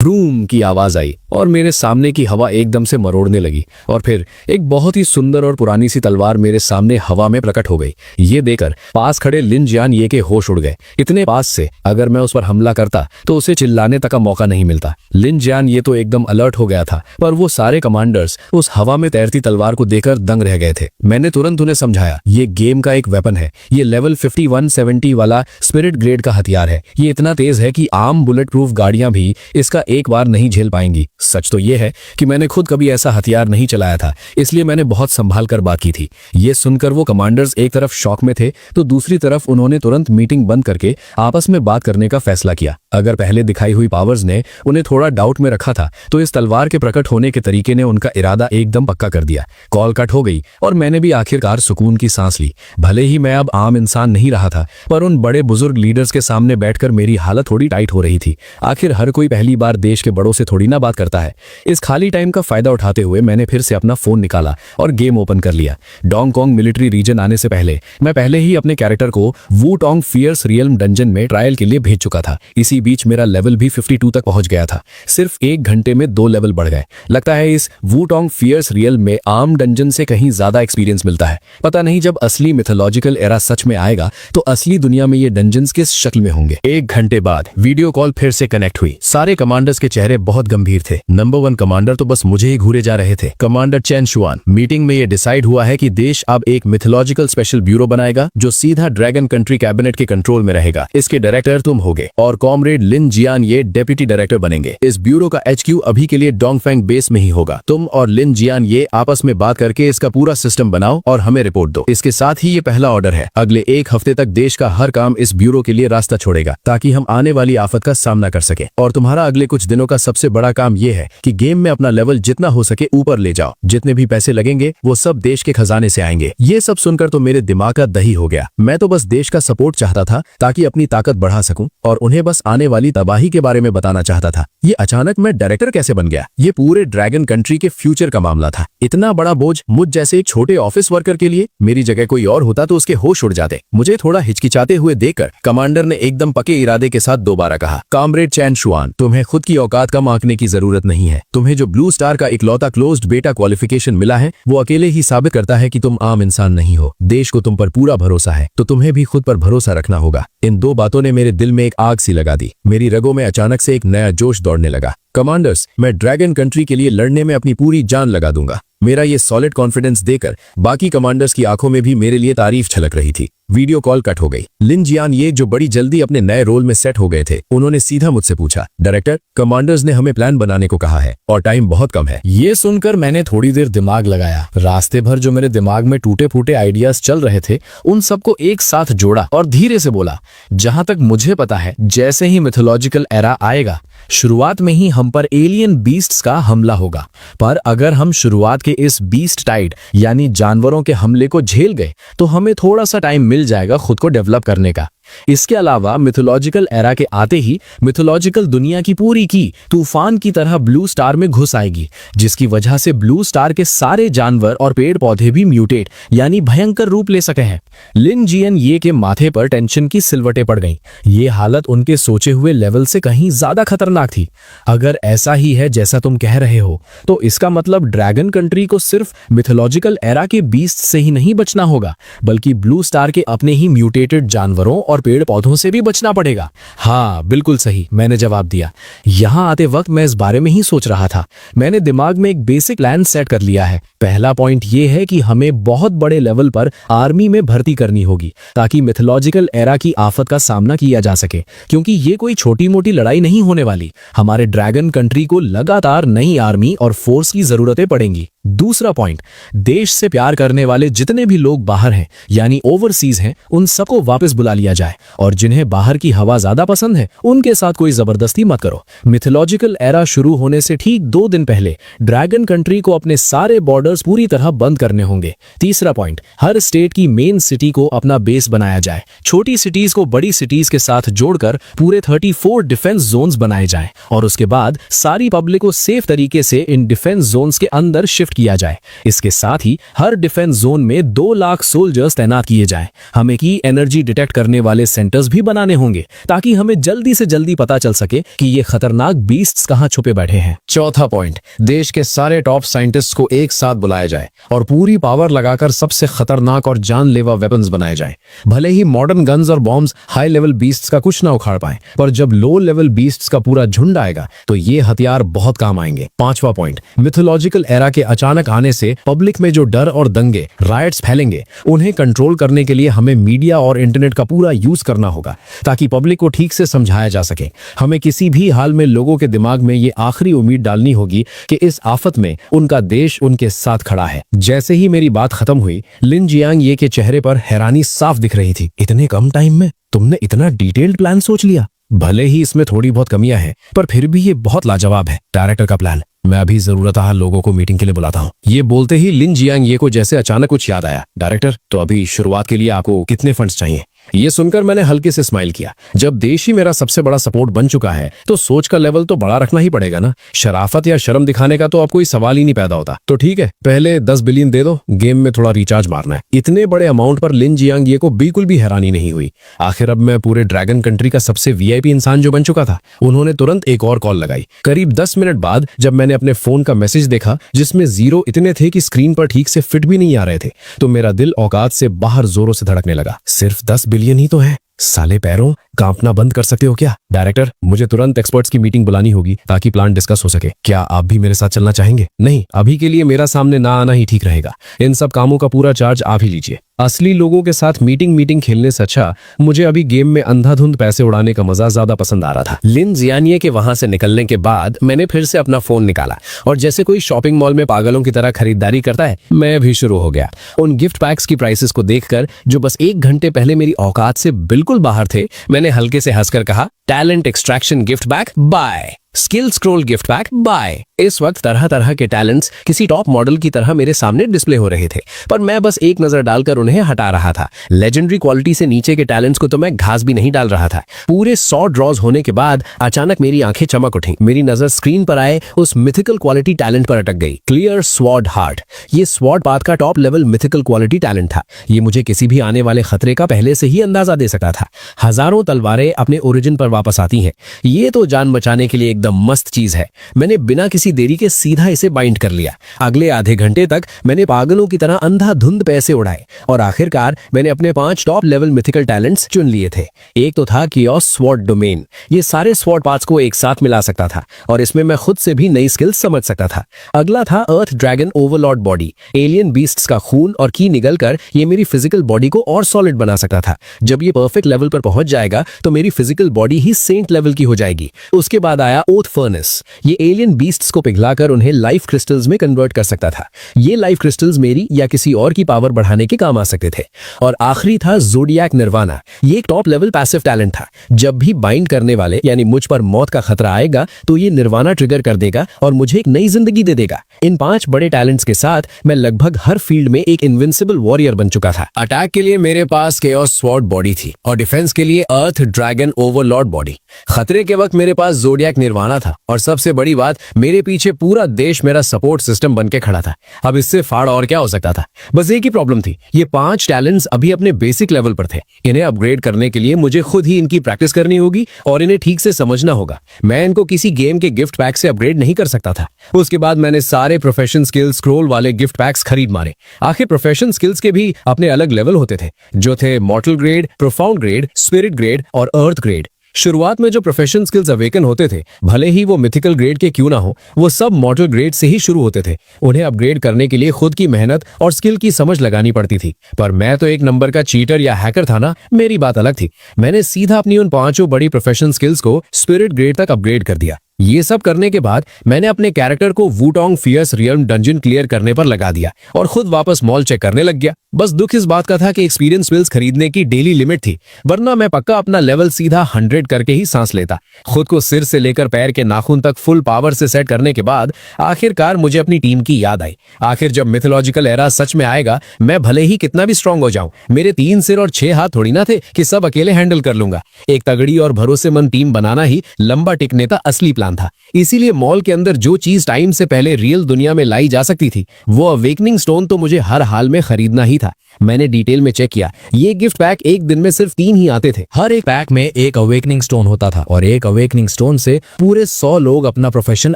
Broom की आवाज आई और मेरे सामने की हवा एकदम से मरोड़ने लगी और फिर एक बहुत ही सुंदर और पुरानी सी तलवार मेरे सामने हवा में प्रकट हो गई। ये देखकर पास खड़े लिन जियान ये के होश उड़ गए। इतने पास से अगर मैं उस पर हमला करता तो उसे चिल्लाने तक का मौका नहीं मिलता। लिन जियान ये तो एकदम अलर्ट हो गया था, पर वो सारे कमांडर्स उस हवा में तैरती तलवार को देखकर दंग रह गए थे। मैंने तुरंत उन्हें समझाया, ये गेम का एक वेपन है, ये लेवल 5170 वाला स्पिरिट ग्रेड का हथियार है। ये इतना तेज है कि आम बुलेट प्रूफ गाड़ियां भी इसका एक बार नहीं झेल पाएंगी। सच तो यह है कि मैंने खुद कभी ऐसा हथियार नहीं चलाया था, इसलिए मैंने बहुत संभाल कर बात की थी। ये सुनकर वो कमांडर्स एक तरफ शॉक में थे तो दूसरी तरफ उन्होंने तुरंत मीटिंग बंद करके आपस में बात करने का फैसला किया। अगर पहले दिखाई हुई पावर्स ने उन्हें थोड़ा डाउट में रखा था तो इस तलवार के प्रकट होने के तरीके ने उनका इरादा एकदम पक्का कर दिया। कॉल कट हो गई और मैंने भी आखिरकार सुकून की सांस ली। भले ही मैं अब आम इंसान नहीं रहा था, पर उन बड़े बुजुर्ग लीडर्स के सामने बैठकर मेरी हालत थोड़ी टाइट हो रही थी। आखिर हर कोई पहली बार देश के बड़ों से थोड़ी ना बात करता है। इस खाली टाइम का फायदा उठाते हुए मैंने फिर से अपना फोन निकाला और गेम ओपन कर लिया। डोंगकोंग मिलिट्री रीजन आने से पहले मैं पहले ही अपने कैरेक्टर को वुटोंग फियर्स रियल्म डंजन में ट्रायल के लिए भेज चुका था। इसी बीच मेरा लेवल भी 52 तक पहुंच गया था। सिर्फ 1 घंटे में 2 लेवल बढ़ गए। लगता है इस वुटोंग फियर्स रियल्म में आम डंजन से कहीं ज्यादा एक्सपीरियंस मिलता है। पता नहीं जब असली मिथोलॉजिकल एरा सच में आएगा तो असली दुनिया में ये डंजन्स किस शक्ल में होंगे। 1 घंटे बाद वीडियो कॉल फिर से कनेक्ट हुई। सारे कमांडर्स के चेहरे बहुत गंभीर थे। नंबर 1 कमांडर तो बस मुझे ही घूरे जा रहे थे। कमांडर चेन शुआन, मीटिंग में ये डिसाइड हुआ है कि देश अब एक मिथोलॉजिकल स्पेशल ब्यूरो बनाएगा जो सीधा ड्रैगन कंट्री कैबिनेट के कंट्रोल में रहेगा। इसके डायरेक्टर तुम होगे और कॉमरेड लिन जियान ये डेप्यूटी डायरेक्टर बनेंगे। इस ब्यूरो का HQ अभी के लिए डोंगफेंग बेस में ही होगा। तुम और लिन जियान ये आपस में बात करके इसका पूरा सिस्टम बनाओ और हमें रिपोर्ट दो। इसके साथ ही ये पहला ऑर्डर है, अगले 1 हफ्ते तक देश का हर काम इस ब्यूरो के लिए रास्ता छोड़ेगा ताकि हम आने वाली आफत का सामना कर सके। और तुम्हारा अगले कुछ दिनों का सबसे बड़ा काम ये है कि गेम में अपना लेवल जितना हो सके ऊपर ले जाओ। जितने भी पैसे लगेंगे वो सब देश के खजाने से आएंगे। ये सब सुनकर तो मेरे दिमाग का दही हो गया। मैं तो बस देश का सपोर्ट चाहता था ताकि अपनी ताकत बढ़ा सकूं और उन्हें बस आने वाली तबाही के बारे में बताना चाहता था। ये अचानक मैं डायरेक्टर कैसे बन गया? ये पूरे ड्रैगन कंट्री के फ्यूचर का मामला था। इतना बड़ा बोझ मुझ जैसे एक छोटे ऑफिस वर्कर के लिए। मेरी जगह कोई और होता तो उसके होश उड़ जाते। मुझे थोड़ा हिचकिचाते हुए देखकर कमांडर ने एकदम पक्के इरादे के साथ दोबारा कहा, कॉमरेड चैन शुआन, तुम्हें खुद की औकात कम आंकने की जरूरत नहीं है। तुम्हें जो ब्लू स्टार का इकलौता क्लोज्ड बेटा क्वालिफिकेशन मिला है वो अकेले ही साबित करता है कि तुम आम इंसान नहीं हो। देश को तुम पर पूरा भरोसा है तो तुम्हें भी खुद पर भरोसा रखना होगा। इन 2 बातों ने मेरे दिल में एक आग सी लगा दी। मेरी रगों में अचानक से एक नया जोश दौड़ने लगा। कमांडर्स, मैं ड्रैगन कंट्री के लिए लड़ने में अपनी पूरी जान लगा दूंगा। मेरा ये सॉलिड कॉन्फिडेंस देकर बाकी कमांडर्स की आंखों में भी मेरे लिए तारीफ छलक रही थी। वीडियो कॉल कट हो गई। लिन जियान ये जो बड़ी जल्दी अपने नए रोल में सेट हो गए थे, उन्होंने सीधा मुझसे पूछा, डायरेक्टर, कमांडर्स ने हमें प्लान बनाने को कहा है और टाइम बहुत कम है। ये सुनकर मैंने थोड़ी देर दिमाग लगाया। रास्ते भर जो मेरे दिमाग में टूटे फूटे आइडियाज चल रहे थे उन सबको एक साथ जोड़ा और धीरे से बोला, जहां तक मुझे पता है जैसे ही मिथोलॉजिकल एरा आएगा शुरुआत में ही हम पर एलियन बीस्ट्स का हमला होगा। पर अगर हम शुरुआत के इस बीस्ट टाइड यानी जानवरों के हमले को झेल गए तो हमें थोड़ा सा टाइम मिल जाएगा खुद को डेवलप करने का। इसके अलावा मिथोलॉजिकल एरा के आते ही मिथोलॉजिकल दुनिया की पूरी की तूफान की तरह ब्लू स्टार में घुस आएगी, जिसकी वजह से ब्लू स्टार के सारे जानवर और पेड़ पौधे भी म्यूटेट यानी भयंकर रूप ले सके हैं। लिन जियन ये के माथे पर टेंशन की सिलवटें पड़ गईं। ये हालत उनके सोचे हुए लेवल से कहीं ज्यादा खतरनाक थी। अगर ऐसा ही है जैसा तुम कह रहे हो तो इसका मतलब ड्रैगन कंट्री को सिर्फ मिथोलॉजिकल एरा के बीस्ट से ही नहीं बचना होगा, बल्कि ब्लू स्टार के अपने ही म्यूटेटेड जानवरों और पेड़ पौधों से भी बचना पड़ेगा। हाँ, बिल्कुल सही, मैंने जवाब दिया। यहां आते वक्त मैं इस बारे में ही सोच रहा था। मैंने दिमाग में एक बेसिक प्लान सेट कर लिया है। पहला पॉइंट ये है कि हमें बहुत बड़े लेवल पर आर्मी में भर्ती करनी होगी ताकि मिथोलॉजिकल एरा की आफत का सामना किया जा सके, क्योंकि ये कोई छोटी मोटी लड़ाई नहीं होने वाली। हमारे ड्रैगन कंट्री को लगातार नई आर्मी और फोर्स की जरूरतें पड़ेंगी। दूसरा पॉइंट, देश से प्यार करने वाले जितने भी लोग बाहर हैं यानी ओवरसीज हैं, उन सबको वापस बुला लिया जाए और जिन्हें बाहर की हवा ज्यादा पसंद है उनके साथ कोई जबरदस्ती मत करो। मिथोलॉजिकल एरा शुरू होने से ठीक 2 दिन पहले ड्रैगन कंट्री को अपने सारे बॉर्डर्स पूरी तरह बंद करने होंगे। तीसरा पॉइंट, हर स्टेट की मेन सिटी को अपना बेस बनाया जाए। छोटी सिटीज को बड़ी सिटीज के साथ जोड़कर पूरे 34 डिफेंस जोन्स बनाए जाएं और उसके बाद सारी पब्लिक को सेफ तरीके से इन डिफेंस जोन्स के अंदर शिफ्ट शिफ्ट किया जाए। इसके साथ ही हर डिफेंस जोन में 2 लाख सोल्जर्स तैनात किए जाएं। हमें की एनर्जी डिटेक्ट करने वाले सेंटर्स भी बनाने होंगे ताकि हमें जल्दी से जल्दी पता चल सके कि ये खतरनाक बीस्ट्स कहां छुपे बैठे हैं। चौथा पॉइंट, देश के सारे टॉप साइंटिस्ट को एक साथ बुलाया जाए और पूरी पावर लगाकर सबसे खतरनाक और जानलेवा वेपन्स बनाए जाएं। भले ही मॉडर्न गन्स और बॉम्ब्स हाई लेवल बीस्ट्स का कुछ ना उखाड़ पाए, पर जब लो लेवल बीस्ट्स का पूरा झुंड आएगा तो ये हथियार बहुत काम आएंगे। पांचवा पॉइंट, मिथोलॉजिकल एरा के अचानक आने से पब्लिक में जो डर और दंगे राइट्स फैलेंगे, उन्हें कंट्रोल करने के लिए हमें मीडिया और इंटरनेट का पूरा यूज करना होगा ताकि पब्लिक को ठीक से समझाया जा सके। हमें किसी भी हाल में लोगों के दिमाग में ये आखिरी उम्मीद डालनी होगी कि इस आफत में उनका देश उनके साथ खड़ा है। जैसे ही मेरी बात खत्म हुई, लिन जियांग ये के चेहरे पर हैरानी साफ दिख रही थी। इतने कम टाइम में तुमने इतना डिटेल्ड प्लान सोच लिया? भले ही इसमें थोड़ी बहुत कमियां हैं, पर फिर भी ये बहुत लाजवाब है। डायरेक्टर का प्लान, मैं अभी जरूरत लोगों को मीटिंग के लिए बुलाता हूँ। ये बोलते ही लिन जियांग ये को जैसे अचानक कुछ याद आया। डायरेक्टर, तो अभी शुरुआत के लिए आपको कितने फंड्स चाहिए? ये सुनकर मैंने हल्के से स्माइल किया। जब देश ही मेरा सबसे बड़ा सपोर्ट बन चुका है तो सोच का लेवल तो बड़ा रखना ही पड़ेगा ना। शराफत या शर्म दिखाने का तो अब कोई सवाल ही नहीं पैदा होता। तो ठीक है, पहले 10 बिलियन दे दो, गेम में थोड़ा रिचार्ज मारना है। इतने बड़े अमाउंट पर लिन जियांग ये को बिल्कुल भी हैरानी नहीं हुई। आखिर अब मैं पूरे ड्रैगन कंट्री का सबसे वीआईपी इंसान जो बन चुका था। उन्होंने तुरंत एक और कॉल लगाई। करीब 10 मिनट बाद जब मैंने अपने फोन का मैसेज देखा जिसमें 0 इतने थे कि स्क्रीन पर ठीक से फिट भी नहीं आ रहे थे, तो मेरा दिल औकात से बाहर जोरों से धड़कने लगा। सिर्फ 10 बिलियन ही तो है। साले पैरों, कांपना बंद कर सकते हो क्या? डायरेक्टर, मुझे तुरंत एक्सपर्ट्स की मीटिंग बुलानी होगी ताकि प्लान डिस्कस हो सके। क्या आप भी मेरे साथ चलना चाहेंगे? नहीं, अभी के लिए मेरा सामने ना आना ही ठीक रहेगा। इन सब कामों का पूरा चार्ज आप ही लीजिए। असली लोगों के साथ मीटिंग खेलने से अच्छा मुझे अभी गेम में अंधाधुंध पैसे उड़ाने का मजा ज्यादा पसंद आ रहा था। लिन जियानिये के वहां से निकलने के बाद मैंने फिर से अपना फोन निकाला और जैसे कोई शॉपिंग मॉल में पागलों की तरह खरीदारी करता है, मैं भी शुरू हो गया। उन गिफ्ट पैक्स की प्राइसेस को देखकर जो बस 1 घंटे पहले मेरी औकात से बिल्कुल बाहर थे, मैंने हल्के से हंसकर कहा, talent extraction gift pack by, skill scroll gift pack by. इस वक्त तरह तरह के टैलेंट्स किसी टॉप मॉडल की तरह मेरे सामने डिस्प्ले हो रहे थे, पर मैं बस एक नजर डालकर उन्हें हटा रहा था। लेजेंडरी क्वालिटी से नीचे के टैलेंट्स को तो मैं घास भी नहीं डाल रहा था। पूरे 100 ड्रॉज होने के बाद अचानक मेरी आंखें चमक उठी। मेरी नजर स्क्रीन पर आए उस मिथिकल क्वालिटी टैलेंट पर अटक गई, क्लियर स्वॉर्ड हार्ट। ये स्वॉर्ड पाथ का top level mythical quality talent था। ये मुझे किसी भी आने वाले खतरे का पहले से ही अंदाजा दे सका था। हजारों तलवारें अपने ओरिजिन पर वापस आती हैं, ये तो जान बचाने के लिए एकदम मस्त चीज है। मैंने बिना किसी देरी के सीधा इसे बाइंड कर लिया। अगले आधे घंटे तक मैंने पागलों की तरह अंधाधुंध पैसे उड़ाए और आखिरकार मैंने अपने 5 टॉप लेवल मिथिकल टैलेंट्स चुन लिए थे। एक तो था कियोस स्वॉर्ड डोमेन। ये सारे स्वॉर्ड पार्ट्स को एक साथ मिला सकता था और इसमें मैं खुद से भी नई स्किल्स समझ सकता था। अगला था earth dragon overlord body. Alien beasts का खून और की निगलकर ये मेरी फिजिकल बॉडी को और सॉलिड बना सकता था। जब ये परफेक्ट लेवल पर पहुंच जाएगा तो मेरी फिजिकल बॉडी ही सेंट लेवल की हो जाएगी। उसके बाद आया ओथ फर्नेस। ये एलियन बीस्ट्स को पिघलाकर उन्हें लाइफ क्रिस्टल्स में कन्वर्ट कर सकता था। ये लाइफ क्रिस्टल्स मेरी या किसी और की पावर बढ़ाने के काम आ सकते थे। और आखिरी था ज़ोडिएक निर्वाणा। ये एक टॉप लेवल पैसिव टैलेंट था। जब भी बाइंड करने वाले यानी मुझ पर मौत का खतरा आएगा तो ये निर्वाणा ट्रिगर कर देगा और मुझे एक नई जिंदगी दे देगा। इन 5 बड़े टैलेंट्स के साथ मैं लगभग हर फील्ड में एक इनविंसिबल वॉरियर बन चुका था। अटैक के लिए मेरे पास केओस स्वॉर्ड बॉडी थी और डिफेंस के लिए अर्थ ड्रैगन ओवरलॉर्ड बॉडी। खतरे के वक्त मेरे पास ज़ोडिएक निर्वाणा था और सबसे बड़ी बात, मेरे पीछे पूरा देश मेरा सपोर्ट सिस्टम बनके खड़ा था। अब इससे फाड़ और क्या हो सकता था? बस एक ही प्रॉब्लम थी, ये 5 टैलेंट्स अभी अपने बेसिक लेवल पर थे। इन्हें अपग्रेड करने के लिए मुझे खुद ही इनकी प्रैक्टिस करनी होगी और इन्हें ठीक से समझना होगा। मैं इनको किसी गेम के गिफ्ट पैक से अपग्रेड नहीं कर सकता था। उसके बाद मैंने सारे प्रोफेशन स्किल्स स्क्रॉल वाले गिफ्ट पैक्स खरीद मारे। आखिर प्रोफेशन स्किल्स के भी अपने अलग लेवल होते थे, जो थे मॉर्टल grade, profound grade, spirit grade और अर्थ ग्रेड। शुरुआत में जो प्रोफेशन स्किल्स अवेकन होते थे, भले ही वो मिथिकल ग्रेड के क्यों ना हो, वो सब मॉर्टल ग्रेड से ही शुरू होते थे। उन्हें अपग्रेड करने के लिए खुद की मेहनत और स्किल की समझ लगानी पड़ती थी। पर मैं तो एक नंबर का चीटर या हैकर था ना, मेरी बात अलग थी। मैंने सीधा अपनी उन 5 बड़ी प्रोफेशन स्किल्स को स्पिरिट ग्रेड तक अपग्रेड कर दिया। ये सब करने के बाद मैंने अपने कैरेक्टर को वुटोंग फियर्स रियल्म डंजन क्लियर करने पर लगा दिया और खुद वापस मॉल चेक करने लग गया। बस दुख इस बात का था कि एक्सपीरियंस पिल्स खरीदने की डेली लिमिट थी, वरना मैं पक्का अपना लेवल सीधा 100 करके ही सांस लेता। खुद को सिर से लेकर पैर के नाखून तक फुल पावर से सेट करने के बाद आखिरकार मुझे अपनी टीम की याद आई। आखिर जब मिथोलॉजिकल एरा सच में आएगा, मैं भले ही कितना भी स्ट्रांग हो जाऊं, मेरे 3 सिर और 6 हाथ थोड़ी ना थे कि सब अकेले हैंडल कर लूंगा। एक तगड़ी और भरोसेमंद टीम बनाना ही लंबा टिकने का असली प्लान था। इसीलिए मॉल के अंदर जो चीज टाइम से पहले रियल दुनिया में लाई जा सकती थी, वो अवेकनिंग स्टोन तो मुझे हर हाल में खरीदना ही था। मैंने डिटेल में चेक किया, ये गिफ्ट पैक एक दिन में सिर्फ 3 ही आते थे। हर एक पैक में एक अवेकनिंग स्टोन होता था और एक अवेकनिंग स्टोन से पूरे 100 लोग अपना प्रोफेशन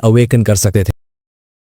अवेकन कर सकते थे।